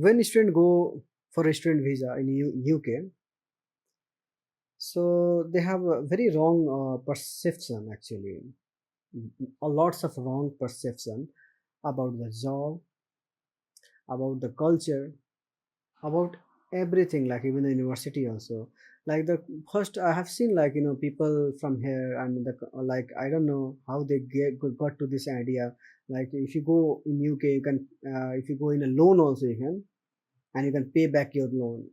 when student go for a student visa in UK, so they have a very wrong perception actually, lots of wrong perception about the job, about the culture, about everything, like even the university also. Like the first I have seen, like people from here, and like I don't know how they got to this idea. Like if you go in UK, you can if you go in a loan also, you can, and you can pay back your loan.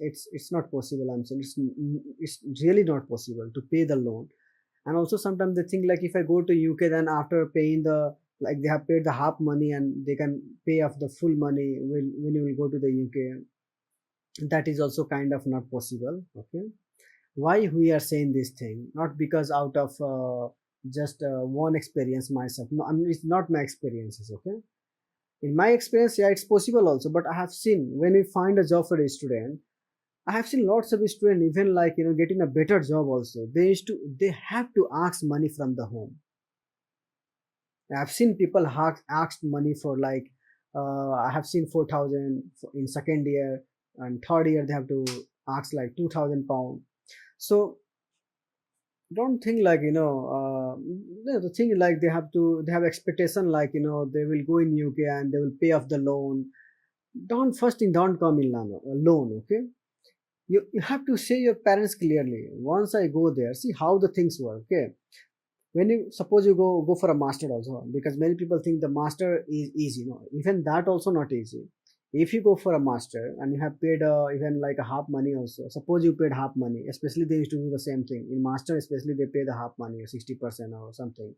It's not possible. I'm saying it's really not possible to pay the loan. And also sometimes they think, like if I go to UK, then after paying the, like they have paid the half money and they can pay off the full money when you will go to the UK. That is also kind of not possible. Okay, why we are saying this thing? Not because out of just one experience myself. No, I mean, it's not my experiences. Okay, in my experience, yeah, it's possible also, but I have seen when we find a job for a student, I have seen lots of students, even like getting a better job also, they have to ask money from the home. I've seen people asked money for like I have seen 4,000 in second year, and third year they have to ask like 2,000 pound. So don't think like the thing is like they have expectation, like they will go in UK and they will pay off the loan. Don't, first thing, don't come in loan. Okay, you have to say your parents clearly. Once I go there, see how the things work. Okay, when you suppose you go for a master also, because many people think the master is easy. No, even that also not easy. If you go for a master and you have paid even like a half money also, suppose you paid half money, especially they used to do the same thing in master, especially they pay the half money or 60% or something.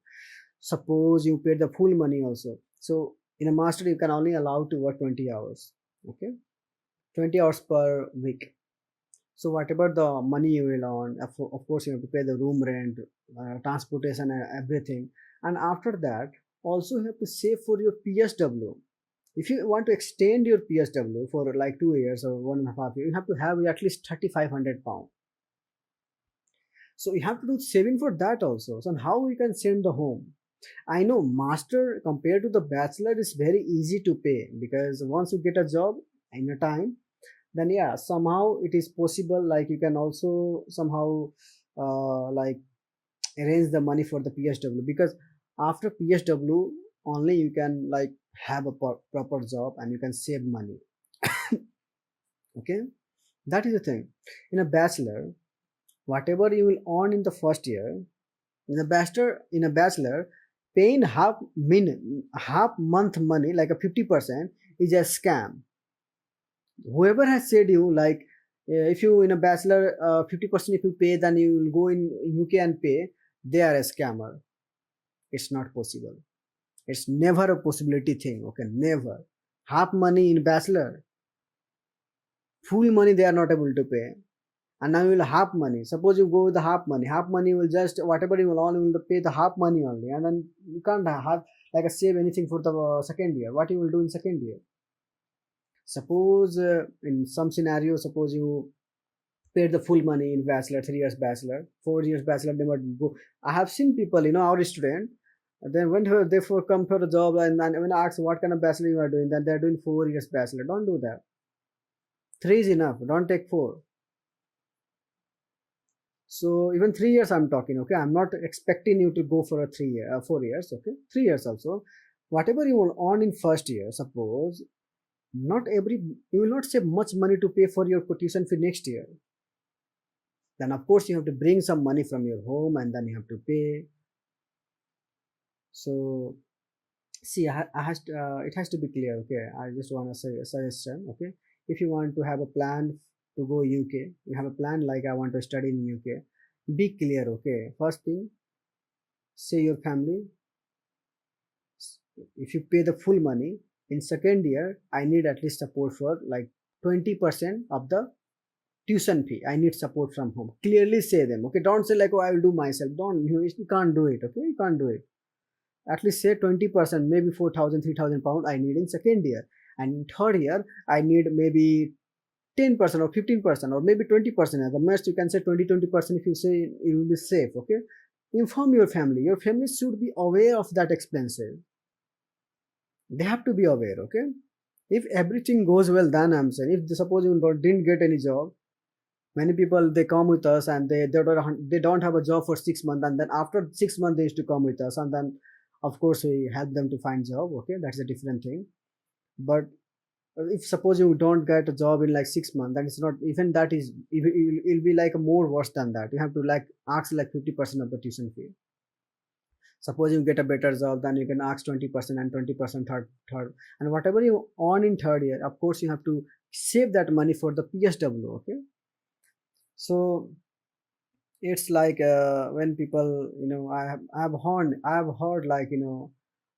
Suppose you paid the full money also, so in a master you can only allow to work 20 hours. Okay, 20 hours per week. So whatever the money you will earn, of course you have to pay the room rent, transportation, and everything. And after that, also you have to save for your PSW. If you want to extend your PSW for like 2 years or 1.5 years, you have to have at least 3,500 pound. So you have to do saving for that also. So how we can send the home? I know master compared to the bachelor is very easy to pay, because once you get a job in a time, then yeah, somehow it is possible, like you can also somehow like arrange the money for the PSW, because after PSW only you can like have a proper job and you can save money. Okay, that is the thing. In a bachelor, whatever you will earn in the first year, in a bachelor, paying half month money like a 50% is a scam. Whoever has said you like, if you in a bachelor 50% if you pay, then you will go in UK and pay, they are a scammer. It's not possible. It's never a possibility thing. Okay, never. Half money in bachelor, full money they are not able to pay. And now you will half money. Suppose you go with the half money will just whatever you will earn, you will pay the half money only, and then you can't have like save anything for the second year. What you will do in second year? Suppose in some scenario, suppose you paid the full money in bachelor, 3 years bachelor, 4 years bachelor, they might go. I have seen people, our student, then when they for come for a job, and when I ask what kind of bachelor you are doing, then they're doing 4 years bachelor. Don't do that. Three is enough. Don't take four. So even 3 years I'm talking. Okay, I'm not expecting you to go for a 3 year, 4 years. Okay, 3 years also. Whatever you will earn in first year, suppose not every you will not save much money to pay for your tuition fee next year. Then of course you have to bring some money from your home and then you have to pay. So see, it has to be clear. Okay, I just want to say a suggestion. Okay, if you want to have a plan to go UK, you have a plan like I want to study in UK. Be clear. Okay, first thing, say your family, if you pay the full money in second year, I need at least support for like 20% of the tuition fee. I need support from home. Clearly say them. Okay, don't say like, oh, I will do myself. Don't, you can't do it. Okay, you can't do it. At least say 20%, maybe 4,000, 3,000 pound I need in second year, and in third year I need maybe 10% or 15% or maybe 20%. At the most you can say 20% if you say it will be safe. Okay, inform your family. Your family should be aware of that expenses. They have to be aware. Okay, If everything goes well, then I'm saying, if suppose you didn't get any job, many people they come with us and they don't have a job for 6 months, and then after 6 months they used to come with us, and then of course we help them to find job. Okay, that's a different thing. But if suppose you don't get a job in like 6 months, then it's not even that is it'll be like more worse than that. You have to like ask like 50% of the tuition fee. Suppose you get a better job, then you can ask 20% and 20% third, and whatever you earn in third year, of course you have to save that money for the PSW. Okay, so it's like when people, I've heard like,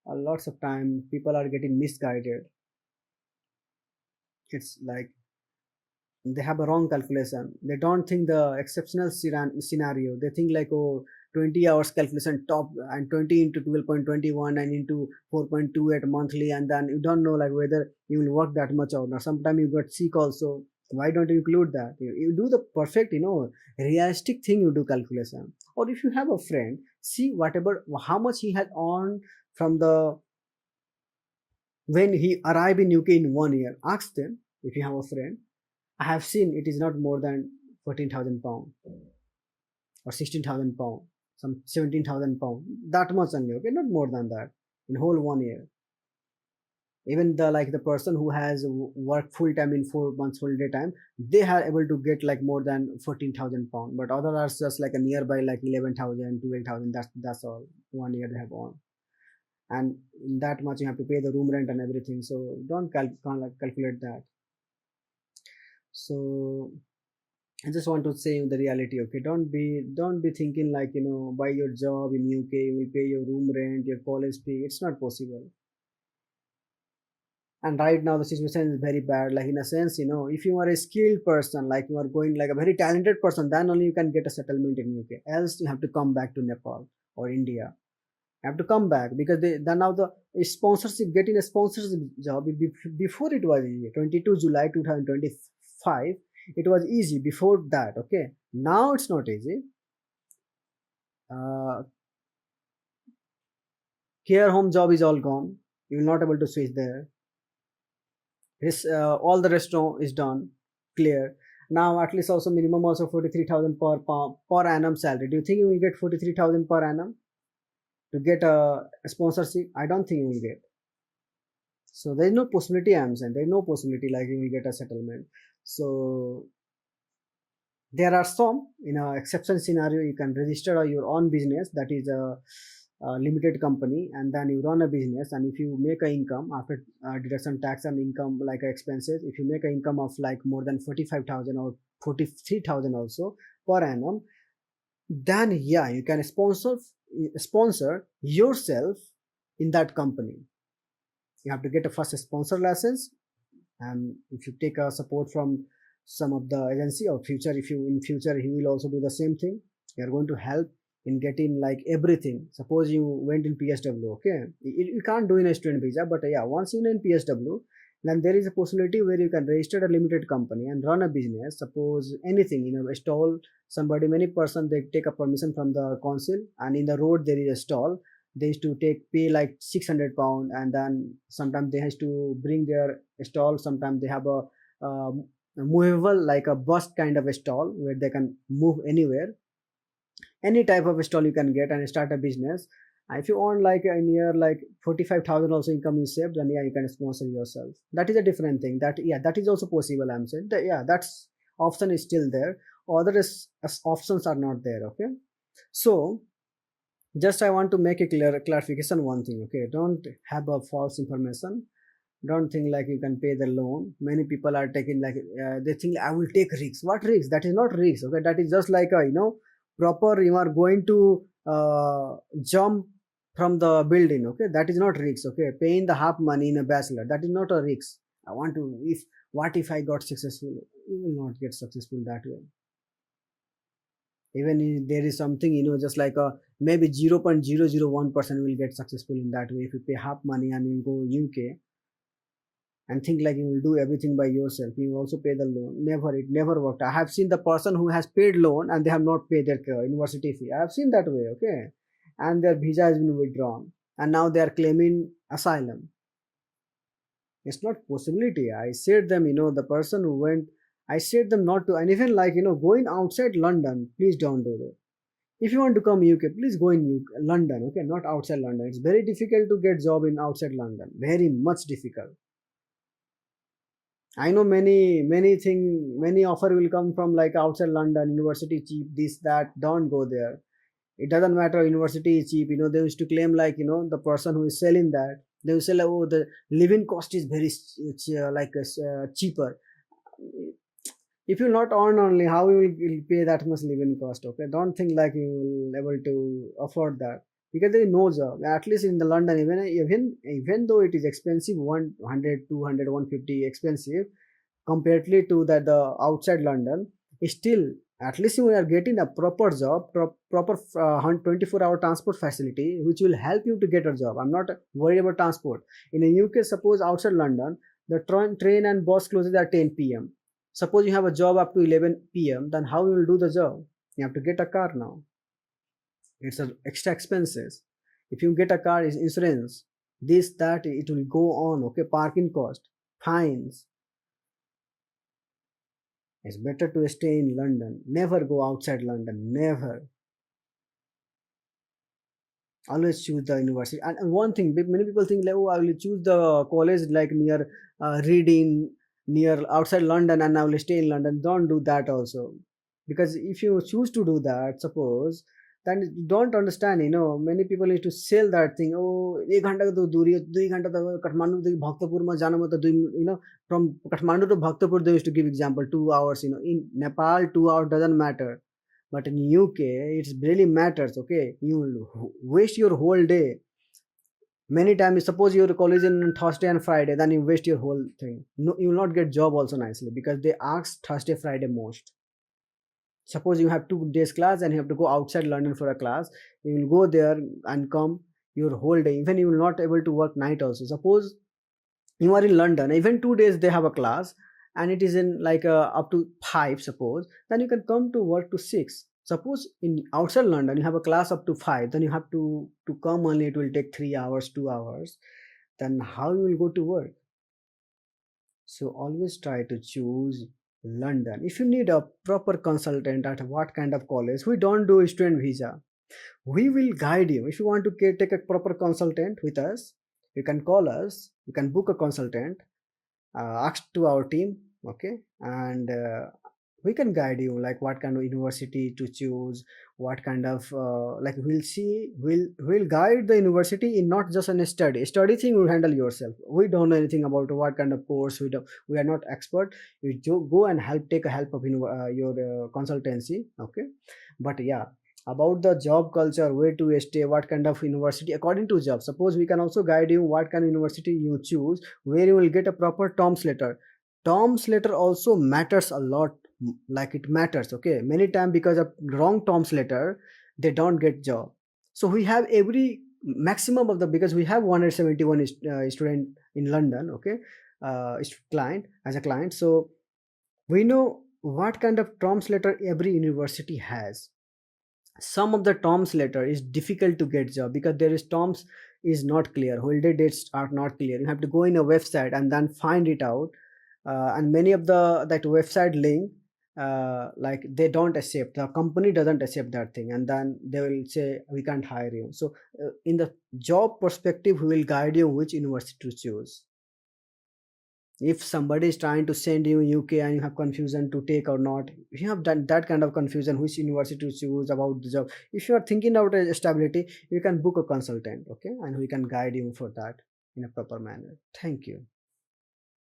lots of time people are getting misguided. It's like they have a wrong calculation. They don't think the exceptional scenario. They think like, oh, 20 hours calculation top and 20 into 12.21 and into 4.28 monthly, and then you don't know like whether you will work that much or not. Sometimes you got sick also. Why don't you include that? You do the perfect, realistic thing. You do calculation. Or if you have a friend, see whatever how much he had earned from the when he arrived in UK in 1 year. Ask them if you have a friend. I have seen it is not more than 14,000 pound or 16,000 pound, some 17,000 pound. That much only, okay, not more than that in whole 1 year. Even the person who has worked full time in 4 months full day time, they are able to get like more than 14,000 pound. But others are just like a nearby like 11,000, 12,000. That's all 1 year they have on. And in that much you have to pay the room rent and everything. So don't calculate that. So I just want to say the reality, okay? Don't be thinking like, by your job in UK you will pay your room rent, your college fee. It's not possible. And right now the situation is very bad. Like in a sense, if you are a skilled person, like you are going like a very talented person, then only you can get a settlement in UK. Else you have to come back to Nepal or India. You have to come back because then now the sponsorship, getting a sponsorship job before it was easy. 22 July 2025, it was easy before that. Okay, now it's not easy. uh, Care home job is all gone. You will not able to switch there. All the restaurant is done, clear. Now at least also minimum also 43,000 per annum salary. Do you think you will get 43,000 per annum to get a sponsorship? I don't think you will get. So there is no possibility. I'm saying there is no possibility like you will get a settlement. So there are some in a exception scenario you can register your own business, that is a limited company, and then you run a business. And if you make a income after deduction tax and income like expenses, if you make an income of like more than 45,000 or 43,000 also per annum, then yeah, you can sponsor yourself in that company. You have to get a first sponsor license, and if you take a support from some of the agency or future, if you in future he will also do the same thing. You are going to help in getting like everything. Suppose you went in PSW, okay, you can't do in a student visa, but yeah, once you in PSW, then there is a possibility where you can register a limited company and run a business. Suppose anything, a stall. Somebody, many person, they take a permission from the council, and in the road there is a stall. They used to pay like 600 pound, and then sometimes they has to bring their stall. Sometimes they have a movable like a bus kind of a stall where they can move anywhere. Any type of stall you can get and start a business. If you earn like a year like 45,000 also income you saved, then yeah, you can sponsor yourself. That is a different thing. That, yeah, that is also possible. I'm saying that, yeah, that's option is still there. Other options are not there. Okay, so just I want to make a clarification one thing. Okay, don't have a false information. Don't think like you can pay the loan. Many people are taking like they think I will take risks. What risks? That is not risks. Okay, that is just like a proper, you are going to jump from the building. Okay, that is not risks. Okay, paying the half money in a bachelor, that is not a risk. I want to, if what if I got successful? You will not get successful that way. Even if there is something, just like a maybe 0.001% will get successful in that way. If you pay half money and you go UK and think like you will do everything by yourself, you also pay the loan. Never, it never worked. I have seen the person who has paid loan and they have not paid their university fee. I have seen that way. Okay, and their visa has been withdrawn, and now they are claiming asylum. It's not possibility. I said them, the person who went, I said them not to. And even like, going outside London, please don't do that. If you want to come UK, please go in UK, London, okay, not outside London. It's very difficult to get job in outside London, very much difficult. I know many offer will come from like outside London, university cheap, this, that. Don't go there. It doesn't matter, university is cheap. They used to claim like, the person who is selling that, they will say like, oh, the living cost is very cheaper. If you not earn only, how you will pay that much living cost? Okay, don't think like you will able to afford that, because there is no job. At least in the London, even though it is expensive, 100, 200, 150 expensive comparatively to that the outside London, still at least you are getting a proper job, proper 24-hour transport facility, which will help you to get a job. I'm not worried about transport. In the UK, suppose outside London, the train and bus closes at 10 p.m. Suppose you have a job up to 11 p.m., then how you will do the job? You have to get a car now. It's a extra expenses. If you get a car, is insurance, this, that, it will go on. Okay, parking cost, fines. It's better to stay in London. Never go outside London. Never. Always choose the university. And one thing, many people think like, oh, I will choose the college like near Reading, near outside London, and I will stay in London. Don't do that also, because if you choose to do that, suppose, then you don't understand. Many people need to sell that thing. Oh, 1 घंटा का तो दूरी है, 2 घंटा तक काठमांडू देखिए भक्तपुर में जाना मतलब from Kathmandu to Bhaktapur they used to give example 2 hours. In Nepal 2 hours doesn't matter, but in UK it really matters. Okay, you will waste your whole day. Many times, suppose your college in Thursday and Friday, then you waste your whole thing. No, you will not get job also nicely, because they ask Thursday, Friday most. Suppose you have 2 days class and you have to go outside London for a class, you will go there and come your whole day. Even you will not able to work night also. Suppose you are in London, even 2 days they have a class, and it is in like up to 5, suppose, then you can come to work to 6. Suppose in outside London you have a class up to 5, then you have to come only, it will take 3 hours, 2 hours. Then how you will go to work? So always try to choose London. If you need a proper consultant at what kind of college, we don't do student visa. We will guide you. If you want to take a proper consultant with us, you can call us, you can book a consultant, ask to our team, okay, and we can guide you like what kind of university to choose, what kind of like we'll guide the university in not just a study thing. Will handle yourself. We don't know anything about what kind of course. We are not expert. You go and take a help of your consultancy, okay. But yeah, about the job culture, where to stay, what kind of university according to job. Suppose we can also guide you what kind of university you choose, where you will get a proper Tom's letter. Tom's letter also matters a lot, like it matters. Okay, many times because of wrong Tom's letter, they don't get job. So we have every maximum of the, because we have 171 student in London. Okay, client as a client, so we know what kind of Tom's letter every university has. Some of the Tom's letter is difficult to get job because there is Tom's is not clear, holiday dates are not clear. You have to go in a website and then find it out. And many of the that website link, like they don't accept, the company doesn't accept that thing, and then they will say we can't hire you. So in the job perspective, we will guide you which university to choose. If somebody is trying to send you UK and you have confusion to take or not, if you have done that kind of confusion which university to choose about the job, if you are thinking about a stability, you can book a consultant, okay, and we can guide you for that in a proper manner. Thank you.